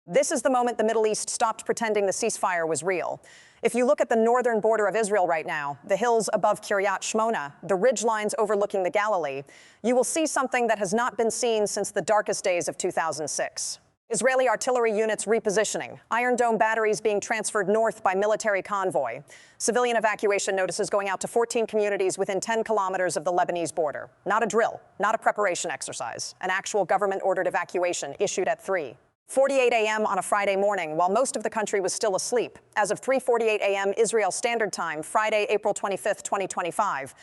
This is the moment the Middle East stopped pretending the ceasefire was real. If you look at the northern border of Israel right now, the hills above Kiryat Shmona, the ridgelines overlooking the Galilee, you will see something that has not been seen since the darkest days of 2006. Israeli artillery units repositioning, Iron Dome batteries being transferred north by military convoy, civilian evacuation notices going out to 14 communities within 10 kilometers of the Lebanese border. Not a drill, not a preparation exercise, an actual government-ordered evacuation issued at 3:48 a.m. on a Friday morning, while most of the country was still asleep. As of 3:48 a.m. Israel Standard Time, Friday, April 25, 2025.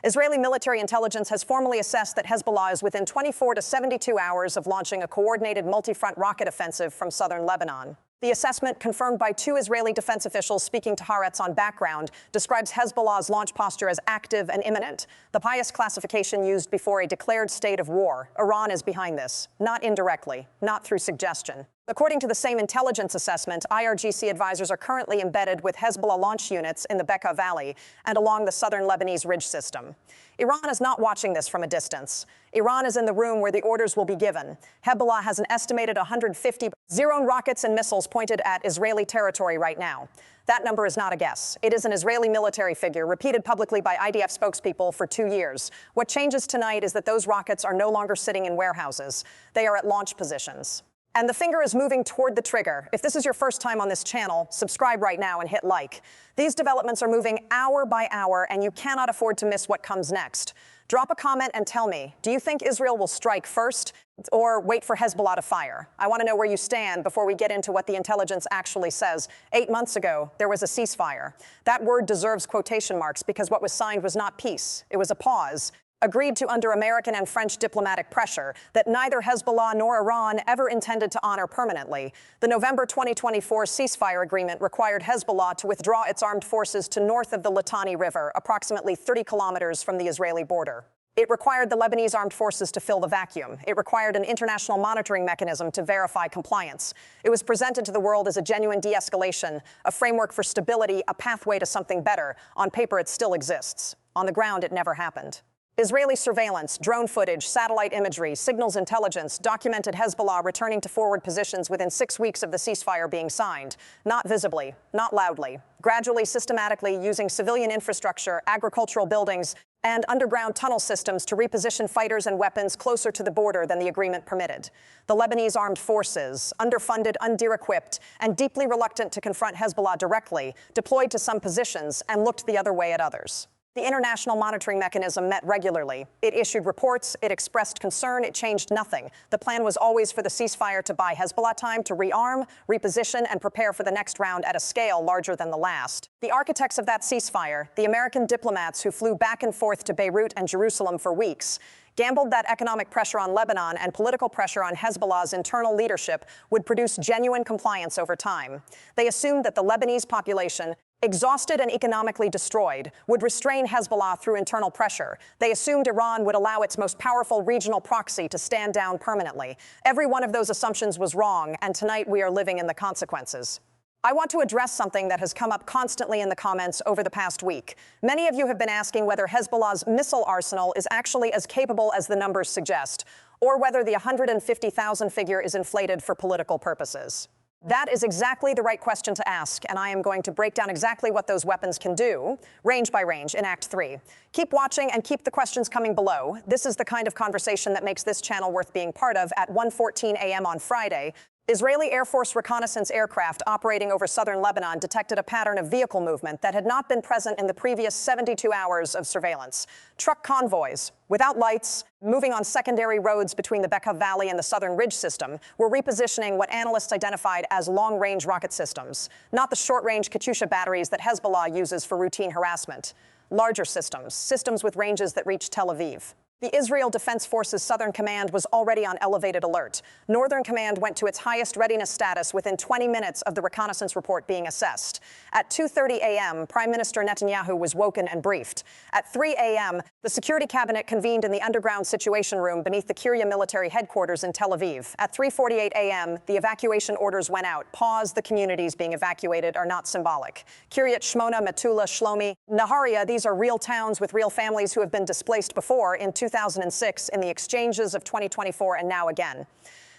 Israeli military intelligence has formally assessed that Hezbollah is within 24 to 72 hours of launching a coordinated multi-front rocket offensive from southern Lebanon. The assessment, confirmed by two Israeli defense officials speaking to Haaretz on background, describes Hezbollah's launch posture as active and imminent, the pious classification used before a declared state of war. Iran is behind this, not indirectly, not through suggestion. According to the same intelligence assessment, IRGC advisors are currently embedded with Hezbollah launch units in the Bekaa Valley and along the southern Lebanese ridge system. Iran is not watching this from a distance. Iran is in the room where the orders will be given. Hezbollah has an estimated 150 Zircon rockets and missiles pointed at Israeli territory right now. That number is not a guess. It is an Israeli military figure repeated publicly by IDF spokespeople for 2 years. What changes tonight is that those rockets are no longer sitting in warehouses. They are at launch positions. And the finger is moving toward the trigger. If this is your first time on this channel, subscribe right now and hit like. These developments are moving hour by hour, and you cannot afford to miss what comes next. Drop a comment and tell me, do you think Israel will strike first or wait for Hezbollah to fire? I want to know where you stand before we get into what the intelligence actually says. 8 months ago, there was a ceasefire. That word deserves quotation marks because what was signed was not peace. It was a pause, agreed to under American and French diplomatic pressure that neither Hezbollah nor Iran ever intended to honor permanently. The November 2024 ceasefire agreement required Hezbollah to withdraw its armed forces to north of the Litani River, approximately 30 kilometers from the Israeli border. It required the Lebanese armed forces to fill the vacuum. It required an international monitoring mechanism to verify compliance. It was presented to the world as a genuine de-escalation, a framework for stability, a pathway to something better. On paper, it still exists. On the ground, it never happened. Israeli surveillance, drone footage, satellite imagery, signals intelligence documented Hezbollah returning to forward positions within 6 weeks of the ceasefire being signed. Not visibly, not loudly, gradually, systematically using civilian infrastructure, agricultural buildings, and underground tunnel systems to reposition fighters and weapons closer to the border than the agreement permitted. The Lebanese armed forces, underfunded, under-equipped, and deeply reluctant to confront Hezbollah directly, deployed to some positions and looked the other way at others. The international monitoring mechanism met regularly. It issued reports, it expressed concern, it changed nothing. The plan was always for the ceasefire to buy Hezbollah time to rearm, reposition, and prepare for the next round at a scale larger than the last. The architects of that ceasefire, the American diplomats who flew back and forth to Beirut and Jerusalem for weeks, gambled that economic pressure on Lebanon and political pressure on Hezbollah's internal leadership would produce genuine compliance over time. They assumed that the Lebanese population, exhausted and economically destroyed, would restrain Hezbollah through internal pressure. They assumed Iran would allow its most powerful regional proxy to stand down permanently. Every one of those assumptions was wrong, and tonight we are living in the consequences. I want to address something that has come up constantly in the comments over the past week. Many of you have been asking whether Hezbollah's missile arsenal is actually as capable as the numbers suggest, or whether the 150,000 figure is inflated for political purposes. That is exactly the right question to ask, and I am going to break down exactly what those weapons can do, range by range, in Act 3. Keep watching and keep the questions coming below. This is the kind of conversation that makes this channel worth being part of. At 1:14 a.m. on Friday, Israeli Air Force reconnaissance aircraft operating over southern Lebanon detected a pattern of vehicle movement that had not been present in the previous 72 hours of surveillance. Truck convoys, without lights, moving on secondary roads between the Bekaa Valley and the southern ridge system, were repositioning what analysts identified as long-range rocket systems, not the short-range Katyusha batteries that Hezbollah uses for routine harassment. Larger systems, systems with ranges that reach Tel Aviv. The Israel Defense Forces Southern Command was already on elevated alert. Northern Command went to its highest readiness status within 20 minutes of the reconnaissance report being assessed. At 2:30 a.m., Prime Minister Netanyahu was woken and briefed. At 3 a.m., the Security Cabinet convened in the underground Situation Room beneath the Kiryat military headquarters in Tel Aviv. At 3:48 a.m., the evacuation orders went out. Pause, the communities being evacuated are not symbolic. Kiryat Shmona, Metula, Shlomi, Naharia, these are real towns with real families who have been displaced before in 2006 in the exchanges of 2024 and now again.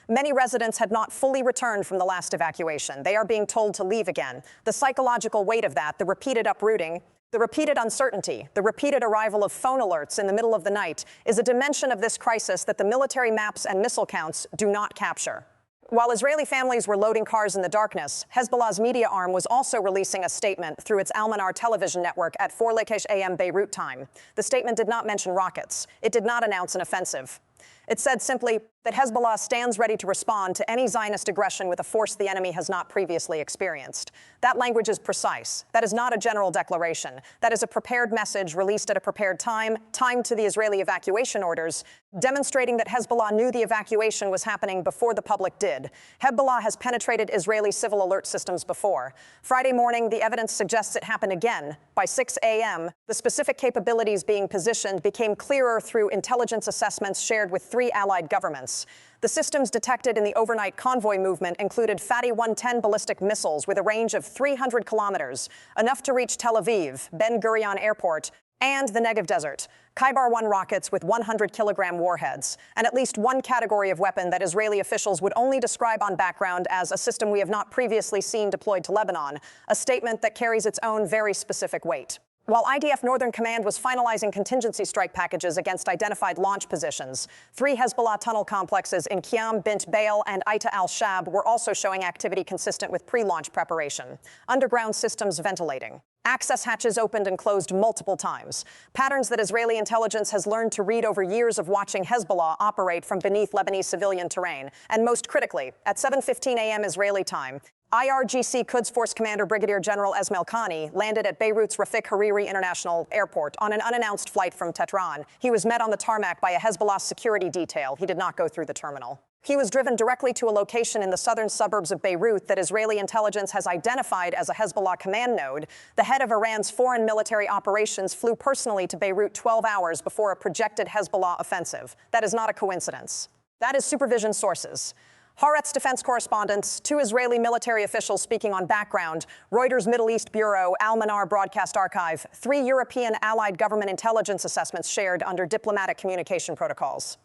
Many residents had not fully returned from the last evacuation. They are being told to leave again. The psychological weight of that, the repeated uprooting, the repeated uncertainty, the repeated arrival of phone alerts in the middle of the night is a dimension of this crisis that the military maps and missile counts do not capture. While Israeli families were loading cars in the darkness, Hezbollah's media arm was also releasing a statement through its Al-Manar television network at 4 a.m. Beirut time. The statement did not mention rockets. It did not announce an offensive. It said simply that Hezbollah stands ready to respond to any Zionist aggression with a force the enemy has not previously experienced. That language is precise. That is not a general declaration. That is a prepared message released at a prepared time, timed to the Israeli evacuation orders, demonstrating that Hezbollah knew the evacuation was happening before the public did. Hezbollah has penetrated Israeli civil alert systems before. Friday morning, the evidence suggests it happened again. By 6 a.m., the specific capabilities being positioned became clearer through intelligence assessments shared with 3 allied governments. The systems detected in the overnight convoy movement included Fatih 110 ballistic missiles with a range of 300 kilometers, enough to reach Tel Aviv, Ben Gurion Airport, and the Negev Desert, Khaybar 1 rockets with 100-kilogram warheads, and at least one category of weapon that Israeli officials would only describe on background as a system we have not previously seen deployed to Lebanon, a statement that carries its own very specific weight. While IDF Northern Command was finalizing contingency strike packages against identified launch positions, 3 Hezbollah tunnel complexes in Qiyam, Bint Bail, and Aita al-Shab were also showing activity consistent with pre-launch preparation. Underground systems ventilating. Access hatches opened and closed multiple times. Patterns that Israeli intelligence has learned to read over years of watching Hezbollah operate from beneath Lebanese civilian terrain. And most critically, at 7:15 a.m. Israeli time, IRGC Quds Force Commander Brigadier General Esmail Khani landed at Beirut's Rafik Hariri International Airport on an unannounced flight from Tehran. He was met on the tarmac by a Hezbollah security detail. He did not go through the terminal. He was driven directly to a location in the southern suburbs of Beirut that Israeli intelligence has identified as a Hezbollah command node. The head of Iran's foreign military operations flew personally to Beirut 12 hours before a projected Hezbollah offensive. That is not a coincidence. That is supervision sources. Haaretz defense correspondents, 2 Israeli military officials speaking on background, Reuters Middle East Bureau, Al-Manar Broadcast Archive, 3 European allied government intelligence assessments shared under diplomatic communication protocols.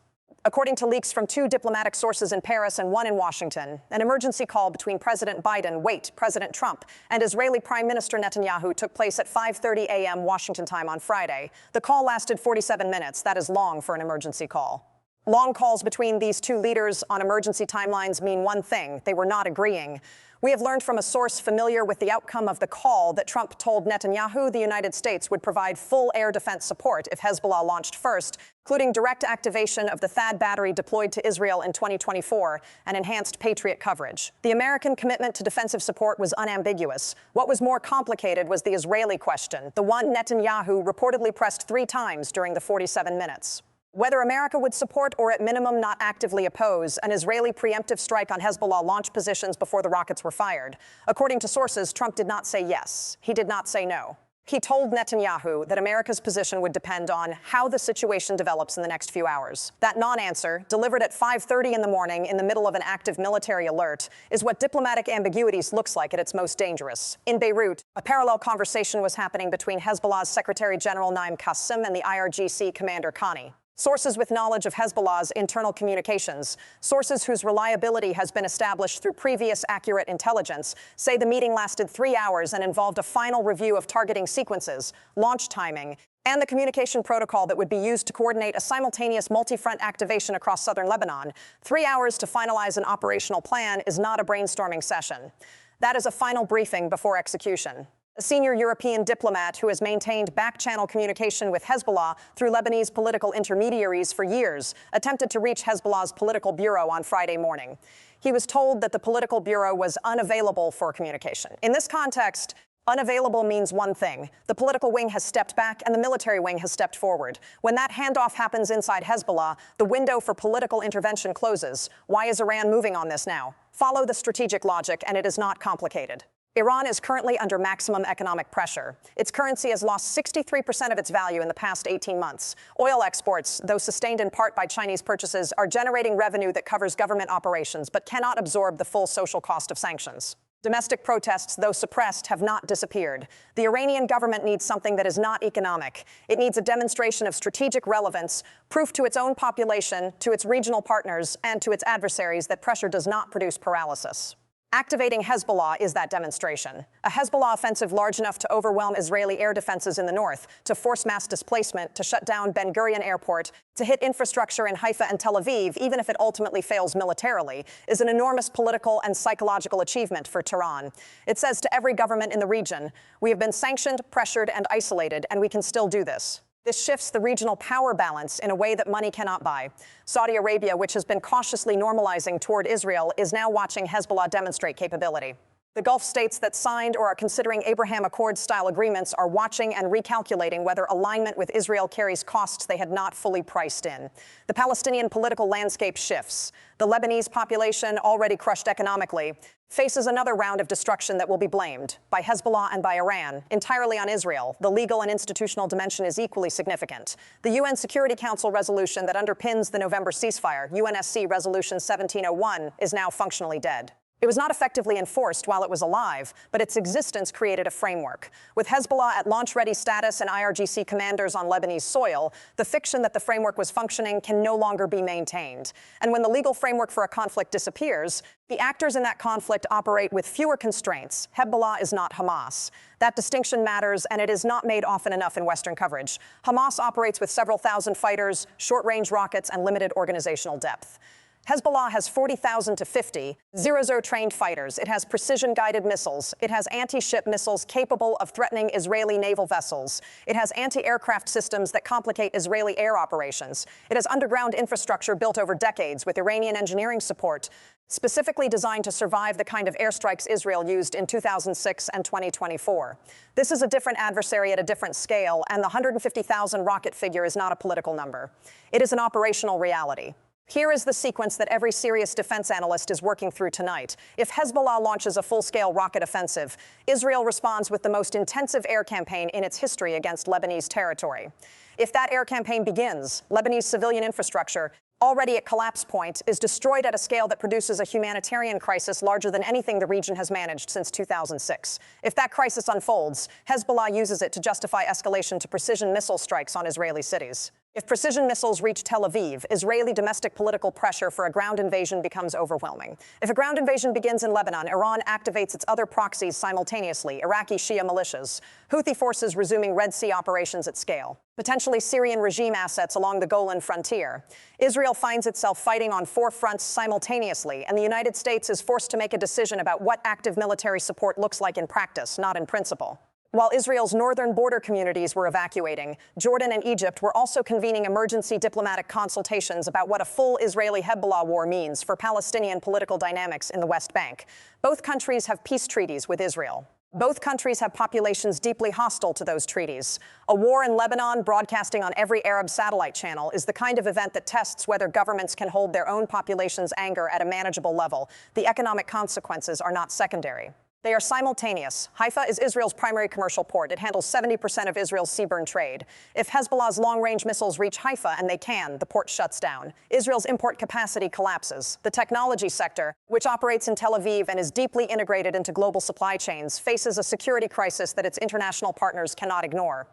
According to leaks from 2 diplomatic sources in Paris and 1 in Washington, an emergency call between President Biden, President Trump, and Israeli Prime Minister Netanyahu took place at 5:30 a.m. Washington time on Friday. The call lasted 47 minutes. That is long for an emergency call. Long calls between these 2 leaders on emergency timelines mean one thing: they were not agreeing. We have learned from a source familiar with the outcome of the call that Trump told Netanyahu the United States would provide full air defense support if Hezbollah launched first, including direct activation of the THAAD battery deployed to Israel in 2024 and enhanced Patriot coverage. The American commitment to defensive support was unambiguous. What was more complicated was the Israeli question, the one Netanyahu reportedly pressed 3 times during the 47 minutes. Whether America would support or at minimum not actively oppose an Israeli preemptive strike on Hezbollah launch positions before the rockets were fired. According to sources, Trump did not say yes. He did not say no. He told Netanyahu that America's position would depend on how the situation develops in the next few hours. That non-answer, delivered at 5:30 in the morning in the middle of an active military alert, is what diplomatic ambiguities looks like at its most dangerous. In Beirut, a parallel conversation was happening between Hezbollah's Secretary General Naim Qassem and the IRGC Commander Khani. Sources with knowledge of Hezbollah's internal communications, sources whose reliability has been established through previous accurate intelligence, say the meeting lasted 3 hours and involved a final review of targeting sequences, launch timing, and the communication protocol that would be used to coordinate a simultaneous multi-front activation across southern Lebanon. 3 hours to finalize an operational plan is not a brainstorming session. That is a final briefing before execution. A senior European diplomat who has maintained back-channel communication with Hezbollah through Lebanese political intermediaries for years attempted to reach Hezbollah's political bureau on Friday morning. He was told that the political bureau was unavailable for communication. In this context, unavailable means one thing: the political wing has stepped back and the military wing has stepped forward. When that handoff happens inside Hezbollah, the window for political intervention closes. Why is Iran moving on this now? Follow the strategic logic, and it is not complicated. Iran is currently under maximum economic pressure. Its currency has lost 63% of its value in the past 18 months. Oil exports, though sustained in part by Chinese purchases, are generating revenue that covers government operations but cannot absorb the full social cost of sanctions. Domestic protests, though suppressed, have not disappeared. The Iranian government needs something that is not economic. It needs a demonstration of strategic relevance, proof to its own population, to its regional partners, and to its adversaries that pressure does not produce paralysis. Activating Hezbollah is that demonstration. A Hezbollah offensive large enough to overwhelm Israeli air defenses in the north, to force mass displacement, to shut down Ben Gurion Airport, to hit infrastructure in Haifa and Tel Aviv, even if it ultimately fails militarily, is an enormous political and psychological achievement for Tehran. It says to every government in the region, we have been sanctioned, pressured, and isolated, and we can still do this. This shifts the regional power balance in a way that money cannot buy. Saudi Arabia, which has been cautiously normalizing toward Israel, is now watching Hezbollah demonstrate capability. The Gulf states that signed or are considering Abraham Accords-style agreements are watching and recalculating whether alignment with Israel carries costs they had not fully priced in. The Palestinian political landscape shifts. The Lebanese population, already crushed economically, faces another round of destruction that will be blamed by Hezbollah and by Iran, entirely on Israel. The legal and institutional dimension is equally significant. The UN Security Council resolution that underpins the November ceasefire, UNSC Resolution 1701, is now functionally dead. It was not effectively enforced while it was alive, but its existence created a framework. With Hezbollah at launch-ready status and IRGC commanders on Lebanese soil, the fiction that the framework was functioning can no longer be maintained. And when the legal framework for a conflict disappears, the actors in that conflict operate with fewer constraints. Hezbollah is not Hamas. That distinction matters, and it is not made often enough in Western coverage. Hamas operates with several thousand fighters, short-range rockets, and limited organizational depth. Hezbollah has 40,000 to 50 zero-trained fighters. It has precision-guided missiles. It has anti-ship missiles capable of threatening Israeli naval vessels. It has anti-aircraft systems that complicate Israeli air operations. It has underground infrastructure built over decades with Iranian engineering support, specifically designed to survive the kind of airstrikes Israel used in 2006 and 2024. This is a different adversary at a different scale, and the 150,000 rocket figure is not a political number. It is an operational reality. Here is the sequence that every serious defense analyst is working through tonight. If Hezbollah launches a full-scale rocket offensive, Israel responds with the most intensive air campaign in its history against Lebanese territory. If that air campaign begins, Lebanese civilian infrastructure, already at collapse point, is destroyed at a scale that produces a humanitarian crisis larger than anything the region has managed since 2006. If that crisis unfolds, Hezbollah uses it to justify escalation to precision missile strikes on Israeli cities. If precision missiles reach Tel Aviv, Israeli domestic political pressure for a ground invasion becomes overwhelming. If a ground invasion begins in Lebanon, Iran activates its other proxies simultaneously, Iraqi Shia militias, Houthi forces resuming Red Sea operations at scale, potentially Syrian regime assets along the Golan frontier. Israel finds itself fighting on 4 fronts simultaneously, and the United States is forced to make a decision about what active military support looks like in practice, not in principle. While Israel's northern border communities were evacuating, Jordan and Egypt were also convening emergency diplomatic consultations about what a full Israeli-Hezbollah war means for Palestinian political dynamics in the West Bank. Both countries have peace treaties with Israel. Both countries have populations deeply hostile to those treaties. A war in Lebanon, broadcasting on every Arab satellite channel, is the kind of event that tests whether governments can hold their own population's anger at a manageable level. The economic consequences are not secondary. They are simultaneous. Haifa is Israel's primary commercial port. It handles 70% of Israel's seaborne trade. If Hezbollah's long-range missiles reach Haifa, and they can, the port shuts down. Israel's import capacity collapses. The technology sector, which operates in Tel Aviv and is deeply integrated into global supply chains, faces a security crisis that its international partners cannot ignore.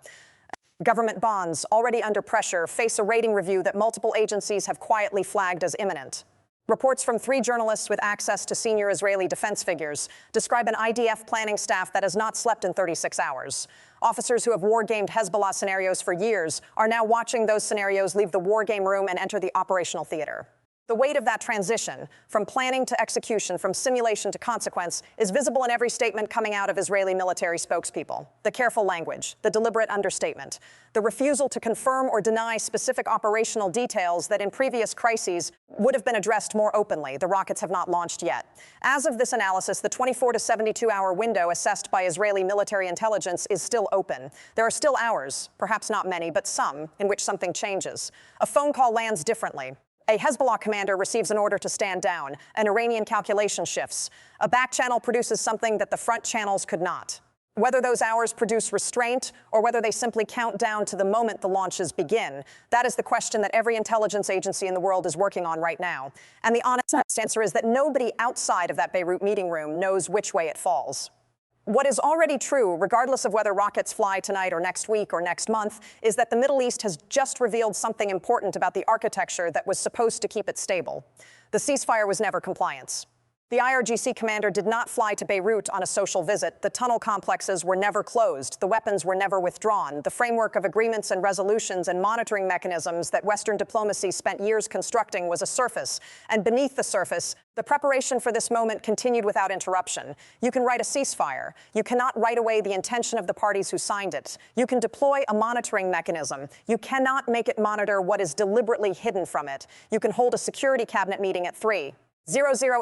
Government bonds, already under pressure, face a rating review that multiple agencies have quietly flagged as imminent. Reports from 3 journalists with access to senior Israeli defense figures describe an IDF planning staff that has not slept in 36 hours. Officers who have war-gamed Hezbollah scenarios for years are now watching those scenarios leave the war game room and enter the operational theater. The weight of that transition, from planning to execution, from simulation to consequence, is visible in every statement coming out of Israeli military spokespeople. The careful language, the deliberate understatement, the refusal to confirm or deny specific operational details that in previous crises would have been addressed more openly. The rockets have not launched yet. As of this analysis, the 24 to 72-hour window assessed by Israeli military intelligence is still open. There are still hours, perhaps not many, but some, in which something changes. A phone call lands differently. A Hezbollah commander receives an order to stand down. An Iranian calculation shifts. A back channel produces something that the front channels could not. Whether those hours produce restraint or whether they simply count down to the moment the launches begin, that is the question that every intelligence agency in the world is working on right now. And the honest answer is that nobody outside of that Beirut meeting room knows which way it falls. What is already true, regardless of whether rockets fly tonight or next week or next month, is that the Middle East has just revealed something important about the architecture that was supposed to keep it stable. The ceasefire was never compliance. The IRGC commander did not fly to Beirut on a social visit. The tunnel complexes were never closed. The weapons were never withdrawn. The framework of agreements and resolutions and monitoring mechanisms that Western diplomacy spent years constructing was a surface. And beneath the surface, the preparation for this moment continued without interruption. You can write a ceasefire. You cannot write away the intention of the parties who signed it. You can deploy a monitoring mechanism. You cannot make it monitor what is deliberately hidden from it. You can hold a security cabinet meeting at 3:00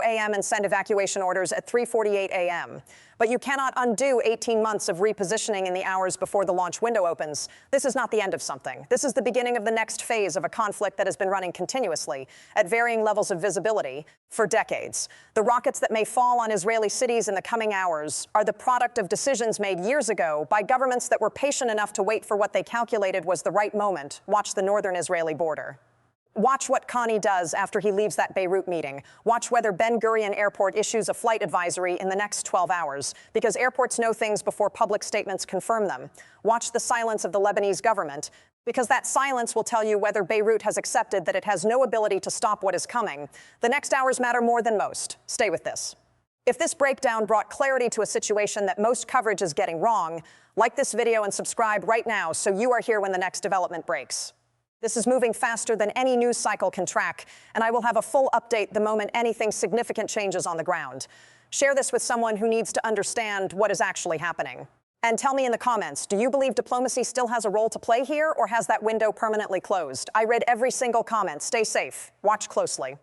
a.m. and send evacuation orders at 3:48 a.m. But you cannot undo 18 months of repositioning in the hours before the launch window opens. This is not the end of something. This is the beginning of the next phase of a conflict that has been running continuously at varying levels of visibility for decades. The rockets that may fall on Israeli cities in the coming hours are the product of decisions made years ago by governments that were patient enough to wait for what they calculated was the right moment. Watch the northern Israeli border. Watch what Khani does after he leaves that Beirut meeting. Watch whether Ben Gurion Airport issues a flight advisory in the next 12 hours, because airports know things before public statements confirm them. Watch the silence of the Lebanese government, because that silence will tell you whether Beirut has accepted that it has no ability to stop what is coming. The next hours matter more than most. Stay with this. If this breakdown brought clarity to a situation that most coverage is getting wrong, like this video and subscribe right now so you are here when the next development breaks. This is moving faster than any news cycle can track, and I will have a full update the moment anything significant changes on the ground. Share this with someone who needs to understand what is actually happening. And tell me in the comments, do you believe diplomacy still has a role to play here, or has that window permanently closed? I read every single comment. Stay safe. Watch closely.